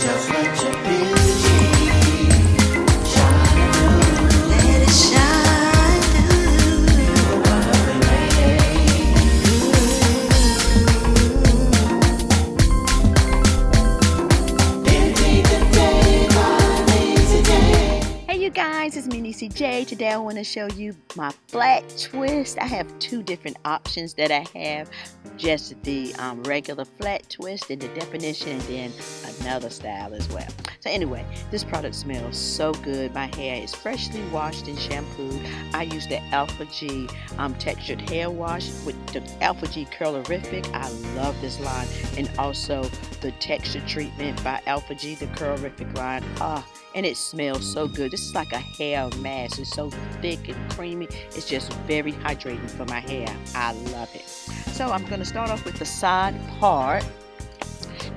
Just let your beauty shine through. Let it shine through. Above the rain. Busy today, my NeeCJae. Hey you guys, it's me NeeCJae. Today I want to show you my flat twist. I have two different options that I have. Just the regular flat twist and the definition, and then another style as well. So anyway, this product smells so good. My hair is freshly washed and shampooed. I use the Alpha G textured hair wash with the Alpha G Curlerific. I love this line, and also the texture treatment by Alpha G, the Curlerific line. And it smells so good. This is like a hair mask. It's so thick and creamy. It's just very hydrating for my hair. I love it. So I'm going to start off with the side part.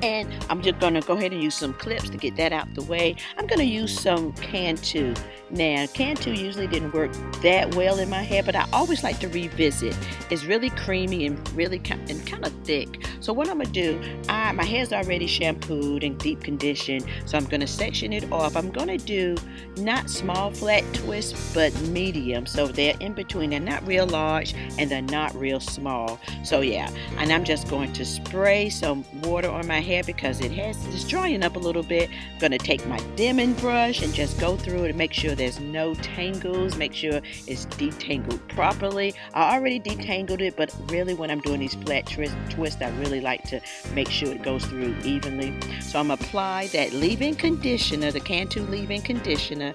And I'm just going to go ahead and use some clips to get that out the way. I'm going to use some Cantu. Now, Cantu usually didn't work that well in my hair, but I always like to revisit. It's really creamy and really kind of thick. So what I'm going to do, my hair's already shampooed and deep conditioned, so I'm going to section it off. I'm going to do not small flat twists, but medium. So they're in between. They're not real large and they're not real small. So yeah, and I'm just going to spray some water on my hair because it's drying up a little bit. I'm going to take my dimming brush and just go through it and make sure there's no tangles, make sure it's detangled properly. I already detangled it, but really when I'm doing these flat twists, I really like to make sure it goes through evenly. So I'm going to apply that leave-in conditioner, the Cantu leave-in conditioner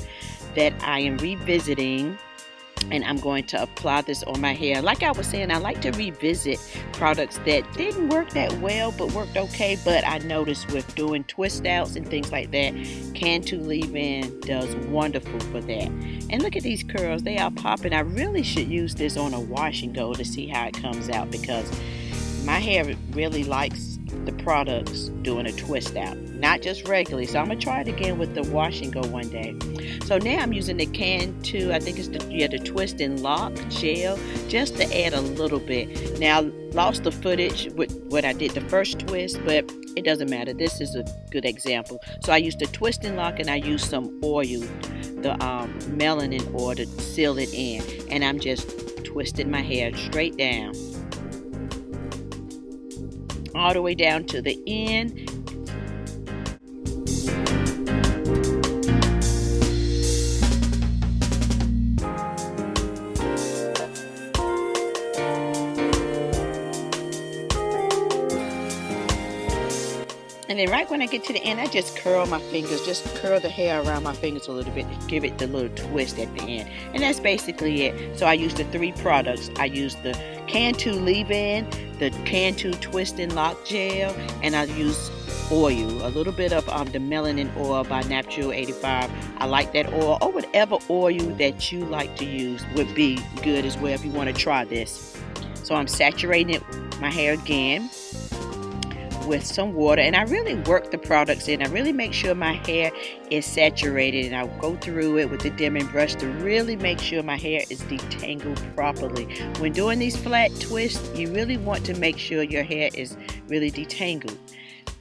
that I am revisiting. And I'm going to apply this on my hair. Like I was saying, I like to revisit products that didn't work that well but worked okay. But I noticed with doing twist outs and things like that, Cantu leave-in does wonderful for that. And look at these curls. They are popping. I really should use this on a wash and go to see how it comes out, because my hair really likes the products doing a twist out, not just regularly. So I'm gonna try it again with the wash and go one day. So now I'm using the Cantu, I think it's the twist and lock gel, just to add a little bit. Now lost the footage with what I did the first twist, but it doesn't matter. This is a good example. So I used the twist and lock, and I used some oil, the melanin oil, to seal it in, and I'm just twisting my hair straight down, all the way down to the end. And then right when I get to the end, I just curl my fingers, just curl the hair around my fingers a little bit, give it the little twist at the end. And that's basically it. So I used the three products. I used the Cantu leave-in, the Cantu twist and lock gel, and I used oil, a little bit of the melanin oil by Natural 85. I like that oil, or whatever oil that you like to use would be good as well if you want to try this. So I'm saturating my hair again with some water, and I really work the products in. I really make sure my hair is saturated, and I'll go through it with the dimming brush to really make sure my hair is detangled properly. When doing these flat twists, you really want to make sure your hair is really detangled.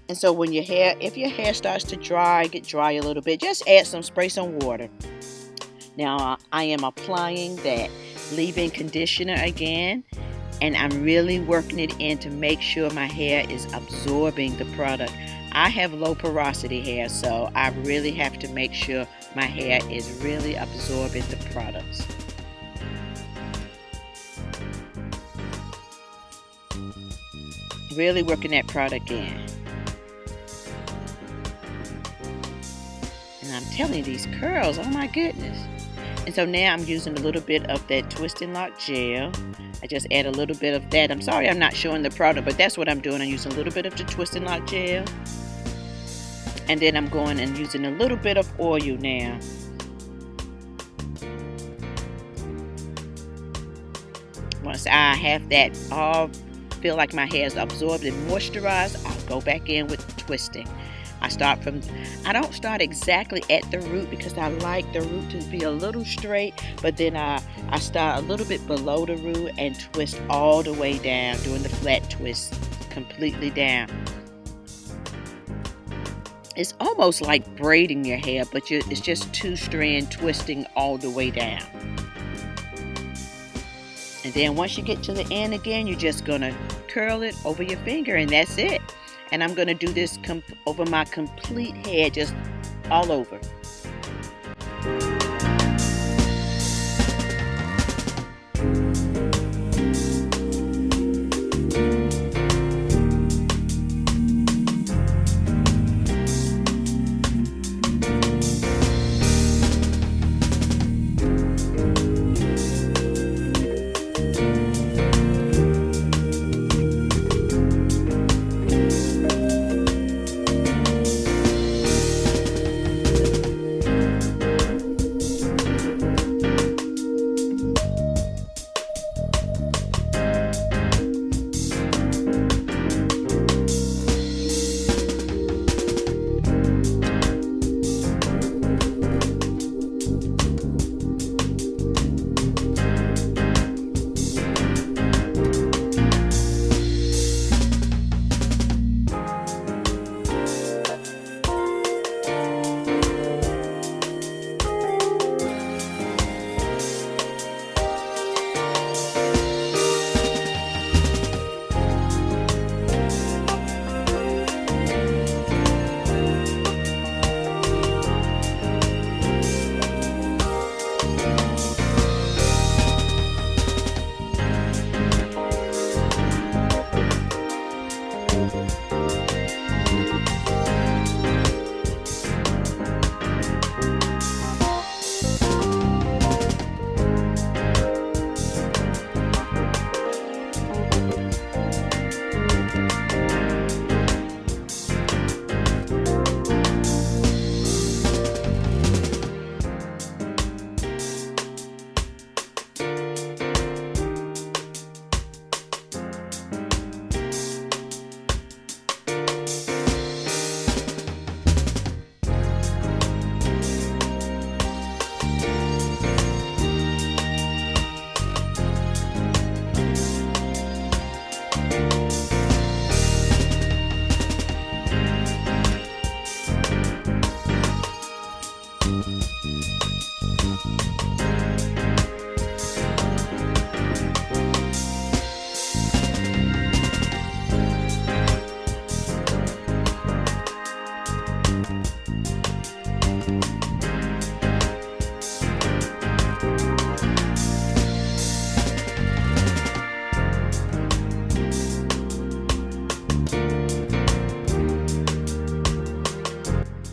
And so when if your hair starts to get dry a little bit, just spray some water. Now I am applying that leave-in conditioner again, and I'm really working it in to make sure my hair is absorbing the product. I have low porosity hair, so I really have to make sure my hair is really absorbing the products. Really working that product in. And I'm telling you, these curls, oh my goodness. And so now I'm using a little bit of that twist and lock gel. I just add a little bit of that. I'm sorry I'm not showing the product, but that's what I'm doing. I'm using a little bit of the twist and lock gel. And then I'm going and using a little bit of oil now. Once I have that all feel like my hair is absorbed and moisturized, I'll go back in with twisting. I don't start exactly at the root because I like the root to be a little straight, but then I start a little bit below the root and twist all the way down, doing the flat twist completely down. It's almost like braiding your hair, but it's just 2-strand twisting all the way down. And then once you get to the end again, you're just going to curl it over your finger, and that's it. And I'm going to do this over my complete head, just all over.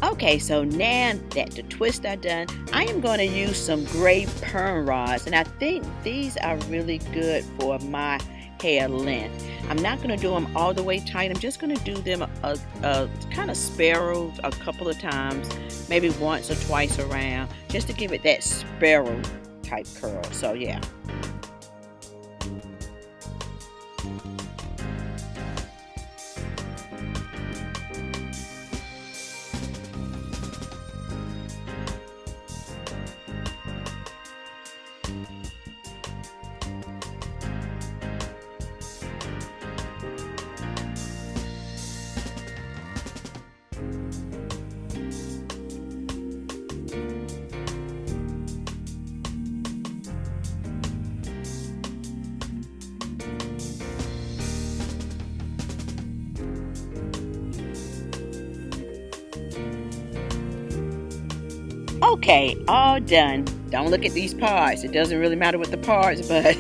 Okay, so now that the twist are done, I am going to use some gray perm rods, and I think these are really good for my hair length. I'm not going to do them all the way tight. I'm just going to do them a kind of sparrow a couple of times, maybe once or twice around, just to give it that sparrow type curl. So yeah. Okay, all done. Don't look at these parts. It doesn't really matter with the parts, but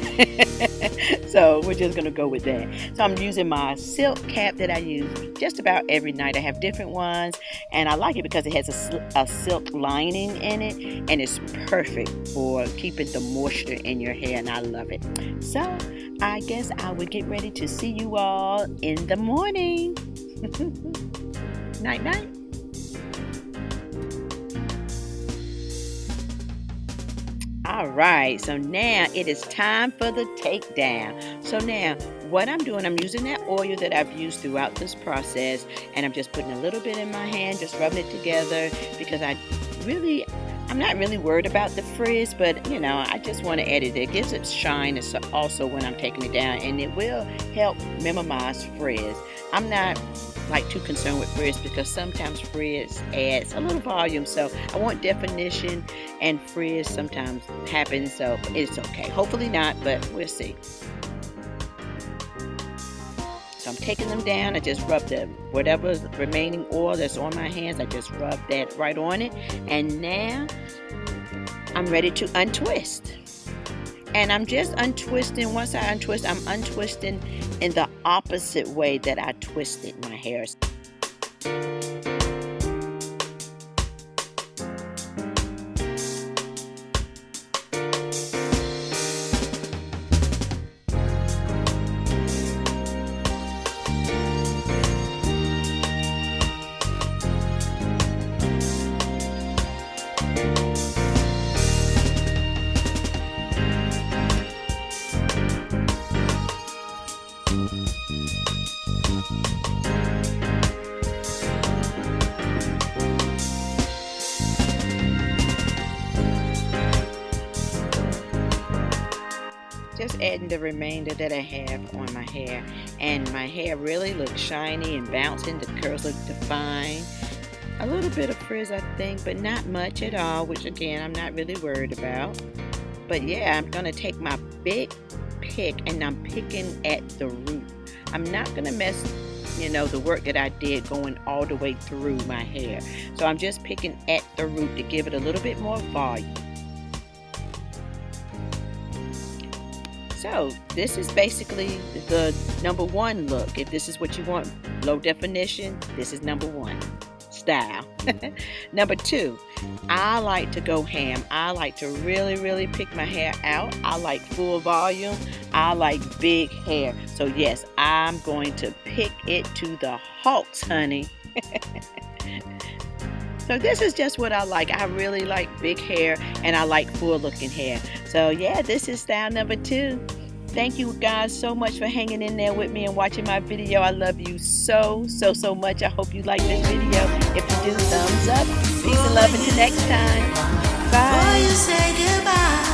so we're just going to go with that. So I'm using my silk cap that I use just about every night. I have different ones, and I like it because it has a silk lining in it, and it's perfect for keeping the moisture in your hair, and I love it. So I guess I would get ready to see you all in the morning. Night, night. All right, so now it is time for the takedown. So now what I'm doing, I'm using that oil that I've used throughout this process, and I'm just putting a little bit in my hand, just rubbing it together, because I'm not really worried about the frizz, but you know, I just want to add it. It gives it shine also when I'm taking it down, and it will help minimize frizz. I'm not like too concerned with frizz because sometimes frizz adds a little volume. So I want definition, and frizz sometimes happens, so it's okay. Hopefully not, but we'll see. So I'm taking them down. I just rub the whatever's remaining oil that's on my hands. I just rub that right on it. And now I'm ready to untwist. And I'm just untwisting. Once I untwist, I'm untwisting in the opposite way that I twisted my hair. Just adding the remainder that I have on my hair, and my hair really looks shiny and bouncing. The curls look defined. A little bit of frizz, I think, but not much at all, which again I'm not really worried about. But yeah, I'm gonna take my big pick and I'm picking at the root. I'm not gonna mess the work that I did going all the way through my hair. So I'm just picking at the root to give it a little bit more volume. So this is basically the number one look. If this is what you want, low definition, this is number one style. Number two, I like to go ham. I like to really pick my hair out. I like full volume. I like big hair. So yes, I'm going to pick it to the hawks, honey. So this is just what I like. I really like big hair and I like full looking hair. So yeah, this is style number two. Thank you guys so much for hanging in there with me and watching my video. I love you so much. I hope you like this video. If you do, thumbs up. Peace and love until next time. Bye. Before you say goodbye.